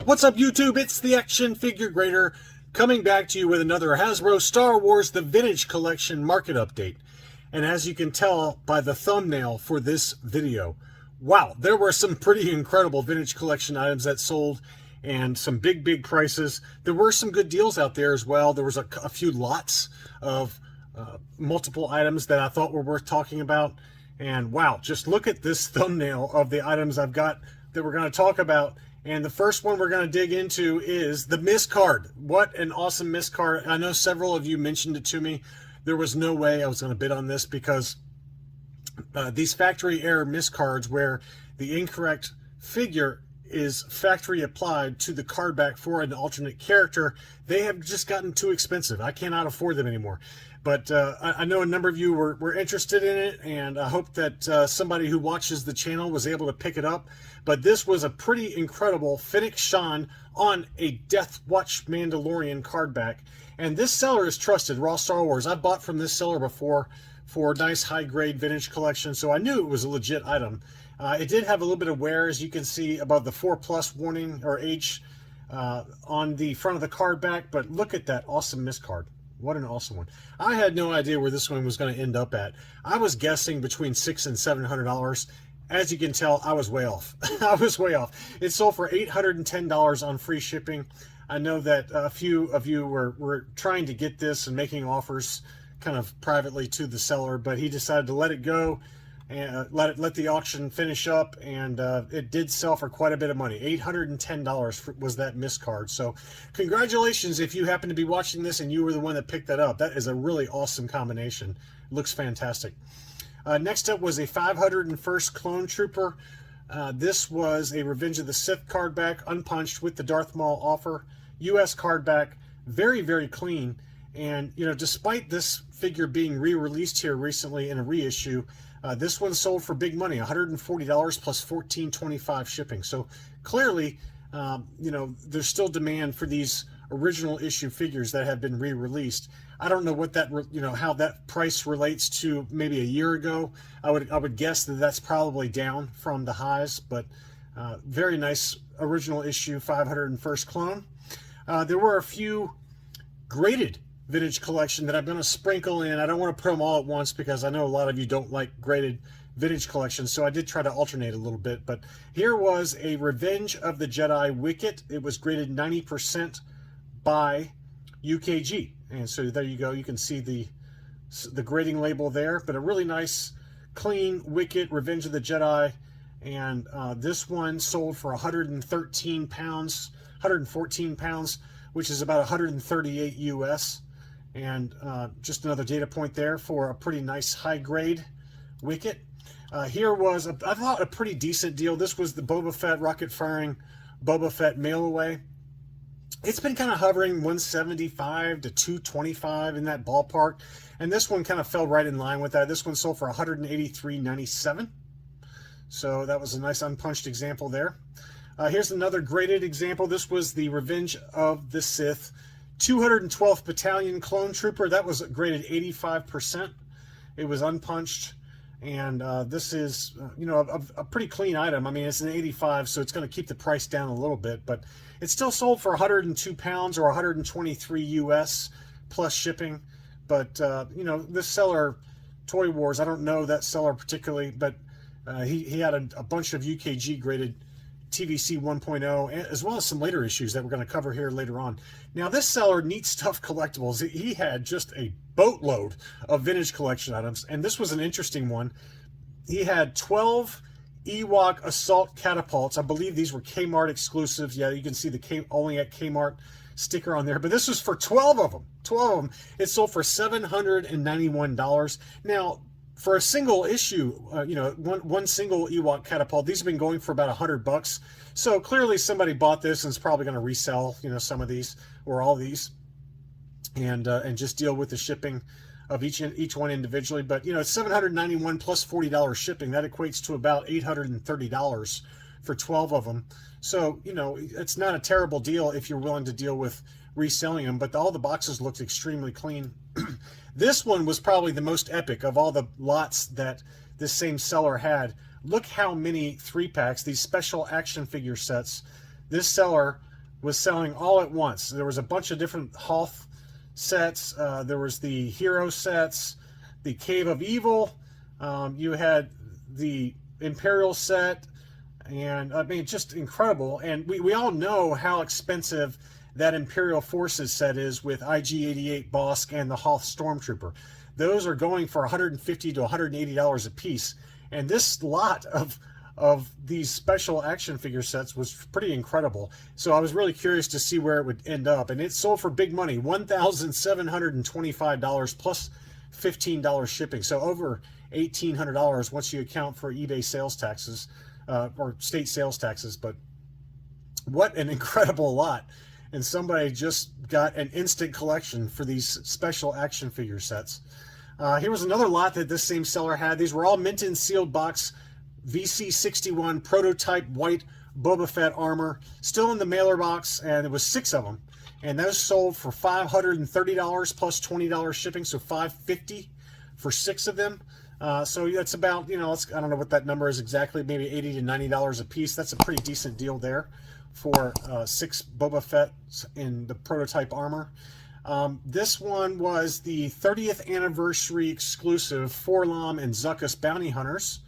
What's up, YouTube? It's the Action Figure Grader coming back to you with another Hasbro Star Wars The Vintage Collection market update. And as you can tell by the thumbnail for this video, wow, there were some pretty incredible Vintage Collection items that sold and some big prices. There were some good deals out there as well. There was a few lots of multiple items that I thought were worth talking about. And wow, just look at this thumbnail of the items I've got that we're going to talk about. And the first one we're going to dig into is the miscard. What an awesome miscard. I know several of you mentioned it to me. There was no way I was going to bid on this because these factory error miscards where the incorrect figure is factory applied to the card back for an alternate character, they have just gotten too expensive. I cannot afford them anymore. But I know a number of you were interested in it, and I hope that somebody who watches the channel was able to pick it up. But this was a pretty incredible Fennec Shan on a Death Watch Mandalorian card back. And this seller is trusted, Raw Star Wars. I've bought from this seller before for nice high-grade vintage collection, so I knew it was a legit item. It did have a little bit of wear, as you can see above the 4+ warning or age on the front of the card back, but look at that awesome miscard. What an awesome one. I had no idea where this one was going to end up at. I was guessing between $600 and $700. As you can tell, I was way off. I was way off. It sold for $810 on free shipping. I know that a few of you were trying to get this and making offers kind of privately to the seller, but he decided to let it go and let the auction finish up, and it did sell for quite a bit of money. $810 was that miscard. So congratulations if you happen to be watching this and you were the one that picked that up. That is a really awesome combination. It looks fantastic. Next up was a 501st Clone Trooper. This was a Revenge of the Sith card back, unpunched with the Darth Maul offer. US card back, very clean. And you know, despite this figure being re-released here recently in a reissue, this one sold for big money, $140 plus $14.25 shipping. So clearly, you know, there's still demand for these original issue figures that have been re-released. I don't know what that, you know, how that price relates to maybe a year ago. I would guess that that's probably down from the highs, but very nice original issue 501st clone. There were a few graded vintage collection that I'm going to sprinkle in. I don't want to put them all at once because I know a lot of you don't like graded vintage collections, so I did try to alternate a little bit. But here was a Revenge of the Jedi Wicket. It was graded 90% by UKG, and so there you go. You can see the grading label there, but a really nice clean Wicket Revenge of the Jedi. And this one sold for 113 pounds, 114 pounds, which is about 138 US. And just another data point there for a pretty nice high-grade Wicket. Here was, I thought, a pretty decent deal. This was the Boba Fett rocket-firing Boba Fett mail-away. It's been kind of hovering 175 to 225 in that ballpark. And this one kind of fell right in line with that. This one sold for $183.97. So that was a nice unpunched example there. Here's another graded example. This was the Revenge of the Sith 212th Battalion Clone Trooper. That was graded 85%. It was unpunched, and this is, you know, a pretty clean item. I mean, it's an 85, so it's going to keep the price down a little bit, but it still sold for 102 pounds or 123 US plus shipping. But, you know, this seller, Toy Wars, I don't know that seller particularly, but he had a bunch of UKG graded TVC 1.0, as well as some later issues that we're going to cover here later on. Now, this seller, Neat Stuff Collectibles, he had just a boatload of vintage collection items, and this was an interesting one. He had 12 Ewok Assault Catapults. I believe these were Kmart exclusives. Yeah, you can see the only at Kmart sticker on there, but this was for 12 of them. 12 of them. It sold for $791. Now, for a single issue, you know, one single Ewok catapult, these have been going for about $100. So clearly somebody bought this and is probably going to resell, you know, some of these or all these, and just deal with the shipping of each one individually. But you know, it's $791 plus $40 shipping. That equates to about $830 for 12 of them. So you know, it's not a terrible deal if you're willing to deal with reselling them. But all the boxes looked extremely clean. This one was probably the most epic of all the lots that this same seller had. Look how many 3-packs, these special action figure sets, this seller was selling all at once. There was a bunch of different Hoth sets. There was the Hero sets, the Cave of Evil. You had the Imperial set, and I mean, just incredible. And we all know how expensive that Imperial Forces set is with IG-88 Bosk and the Hoth Stormtrooper. Those are going for $150 to $180 a piece. And this lot of these special action figure sets was pretty incredible. So I was really curious to see where it would end up. And it sold for big money, $1,725 plus $15 shipping. So over $1,800 once you account for eBay sales taxes, or state sales taxes. But what an incredible lot. And somebody just got an instant collection for these special action figure sets. Here was another lot that this same seller had. These were all mint and sealed box VC61 prototype white Boba Fett armor, still in the mailer box, and there was 6 of them. And those sold for $530 plus $20 shipping, so $550 for 6 of them. So that's about, I don't know what that number is exactly, maybe $80 to $90 a piece. That's a pretty decent deal there for 6 Boba Fetts in the prototype armor. This one was the 30th anniversary exclusive Forlom and Zuckuss Bounty Hunters.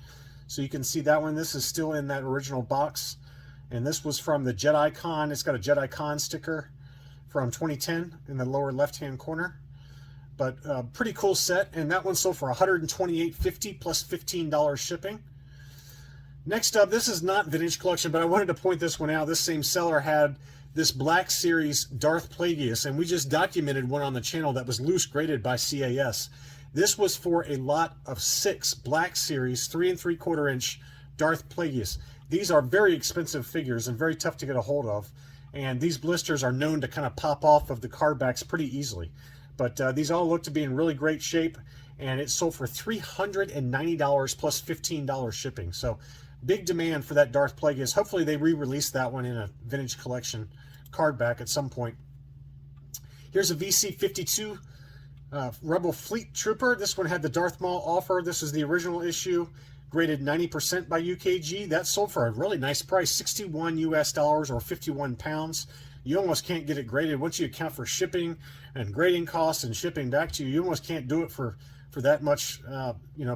So you can see that one. This is still in that original box. And this was from the Jedi Con. It's got a Jedi Con sticker from 2010 in the lower left-hand corner. But pretty cool set. And that one sold for $128.50 plus $15 shipping. Next up, this is not Vintage Collection, but I wanted to point this one out. This same seller had this Black Series Darth Plagueis, and we just documented one on the channel that was loose graded by CAS. This was for a lot of 6 Black Series 3 3/4 inch Darth Plagueis. These are very expensive figures and very tough to get a hold of, and these blisters are known to kind of pop off of the card backs pretty easily. But these all look to be in really great shape, and it sold for $390 plus $15 shipping. So big demand for that Darth Plagueis. Hopefully they re-release that one in a Vintage Collection card back at some point. Here's a VC52 Rebel Fleet Trooper. This one had the Darth Maul offer. This is the original issue, graded 90% by UKG. That sold for a really nice price, $61 US or 51 pounds. You almost can't get it graded. Once you account for shipping and grading costs and shipping back to you, you almost can't do it for that much,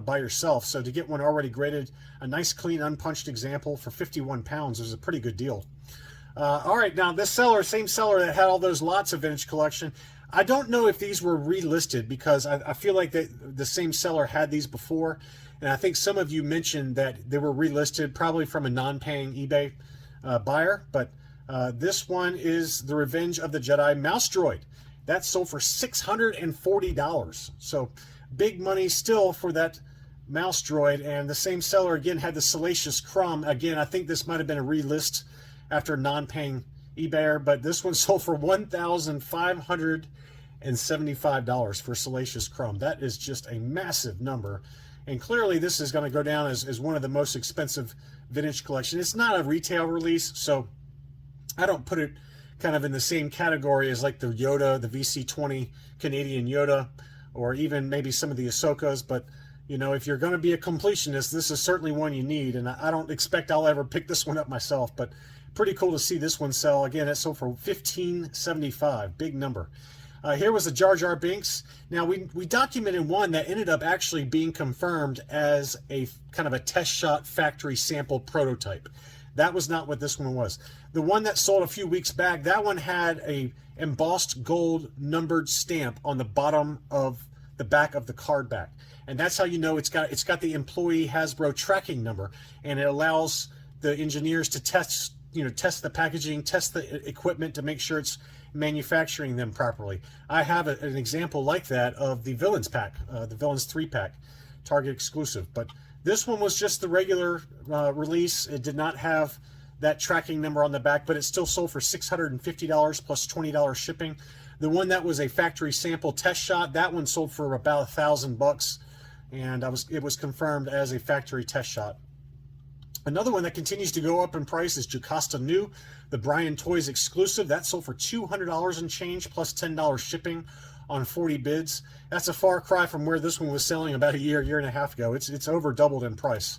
by yourself. So to get one already graded, a nice clean unpunched example for 51 pounds is a pretty good deal. All right, now this seller, same seller that had all those lots of Vintage Collection, I don't know if these were relisted because I feel like the same seller had these before, and I think some of you mentioned that they were relisted probably from a non-paying eBay buyer, but this one is the Revenge of the Jedi Mouse Droid. That sold for $640. So big money still for that Mouse Droid, and the same seller again had the Salacious Crumb. Again, I think this might have been a relist after non-paying eBayer, but this one sold for $1,575 for Salacious Crumb. That is just a massive number, and clearly this is going to go down as one of the most expensive Vintage Collection. It's not a retail release, so I don't put it kind of in the same category as like the Yoda, the VC20 Canadian Yoda, or even maybe some of the Ahsokas, but if you're going to be a completionist, this is certainly one you need, and I don't expect I'll ever pick this one up myself, but pretty cool to see this one sell. Again, it sold for $15.75, big number. Here was a Jar Binks. Now, we documented one that ended up actually being confirmed as a kind of a test shot factory sample prototype. That was not what this one was. The one that sold a few weeks back, that one had a embossed gold numbered stamp on the bottom of the back of the card back. And that's how you know it's got the employee Hasbro tracking number, and it allows the engineers to test the packaging, test the equipment to make sure it's manufacturing them properly. I have an example like that of the Villains pack, the Villains 3-pack, Target exclusive. But this one was just the regular release. It did not have that tracking number on the back, but it still sold for $650 plus $20 shipping. The one that was a factory sample test shot, that one sold for about $1,000, and it was confirmed as a factory test shot. Another one that continues to go up in price is Jocasta Nu, the Brian Toys exclusive. That sold for $200 and change plus $10 shipping on 40 bids. That's a far cry from where this one was selling about a year and a half ago. It's over doubled in price.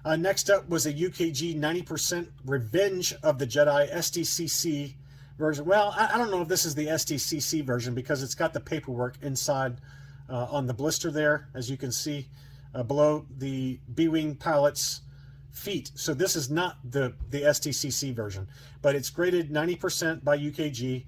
Next up was a UKG 90% Revenge of the Jedi SDCC version. Well, I don't know if this is the STCC version because it's got the paperwork inside on the blister there, as you can see below the B-Wing pilot's feet. So this is not the STCC version, but it's graded 90% by UKG.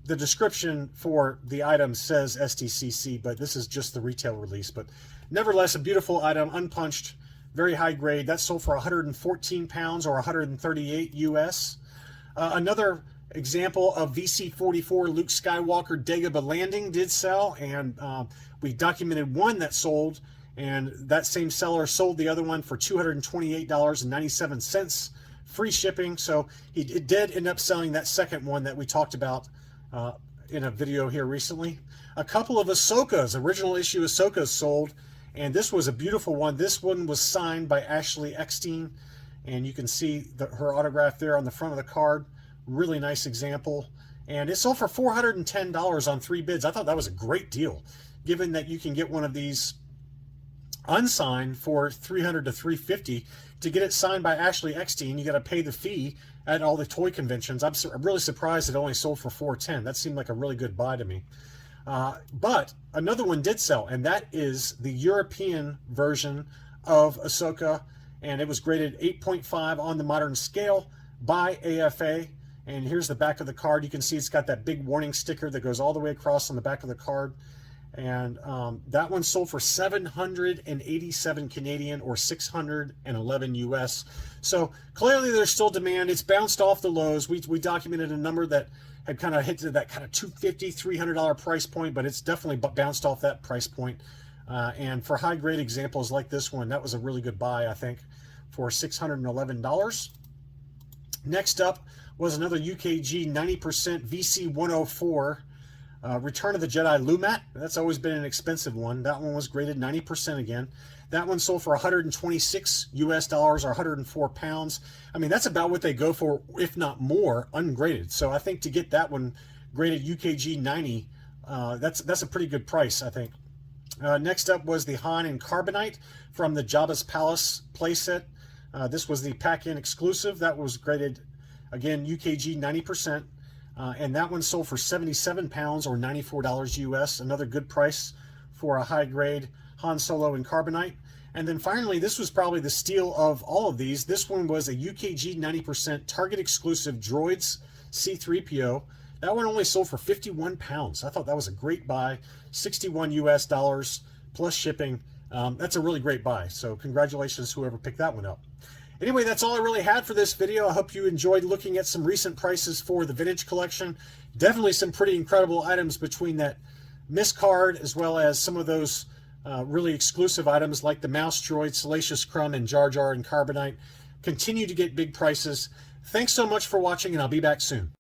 The description for the item says STCC, but this is just the retail release. But nevertheless, a beautiful item, unpunched, very high grade. That sold for 114 pounds or 138 US. Another example of VC44 Luke Skywalker Dagobah landing did sell, and we documented one that sold, and that same seller sold the other one for $228.97, free shipping. So it did end up selling that second one that we talked about in a video here recently. A couple of Ahsokas, original issue Ahsokas sold, and this was a beautiful one. This one was signed by Ashley Eckstein, and you can see her autograph there on the front of the card. Really nice example. And it sold for $410 on 3 bids. I thought that was a great deal, given that you can get one of these unsigned for $300 to $350. To get it signed by Ashley Eckstein, you got to pay the fee at all the toy conventions. I'm really surprised it only sold for $410. That seemed like a really good buy to me. But another one did sell, and that is the European version of Ahsoka, and it was graded 8.5 on the modern scale by AFA. And here's the back of the card. You can see it's got that big warning sticker that goes all the way across on the back of the card. And that one sold for 787 Canadian or 611 US. So clearly there's still demand. It's bounced off the lows. We documented a number that had kind of hit to that kind of $250, $300 price point, but it's definitely bounced off that price point. And for high grade examples like this one, that was a really good buy, I think, for $611. Next up was another UKG 90% VC104 Return of the Jedi Lumat. That's always been an expensive one. That one was graded 90% again. That one sold for 126 US dollars or 104 pounds. I mean, that's about what they go for, if not more, ungraded. So I think to get that one graded UKG 90, that's a pretty good price, I think. Next up was the Han and Carbonite from the Jabba's Palace playset. This was the pack-in exclusive. That was graded, again, UKG 90%. And that one sold for 77 pounds or $94 US. Another good price for a high-grade Han Solo and Carbonite. And then finally, this was probably the steal of all of these. This one was a UKG 90% Target exclusive Droids C-3PO. That one only sold for 51 pounds. I thought that was a great buy. 61 US dollars plus shipping. That's a really great buy. So congratulations whoever picked that one up. Anyway, that's all I really had for this video. I hope you enjoyed looking at some recent prices for the vintage collection. Definitely some pretty incredible items between that miscard as well as some of those really exclusive items like the Mouse Droid, Salacious, Crumb, and Jar Jar and Carbonite. Continue to get big prices. Thanks so much for watching, and I'll be back soon.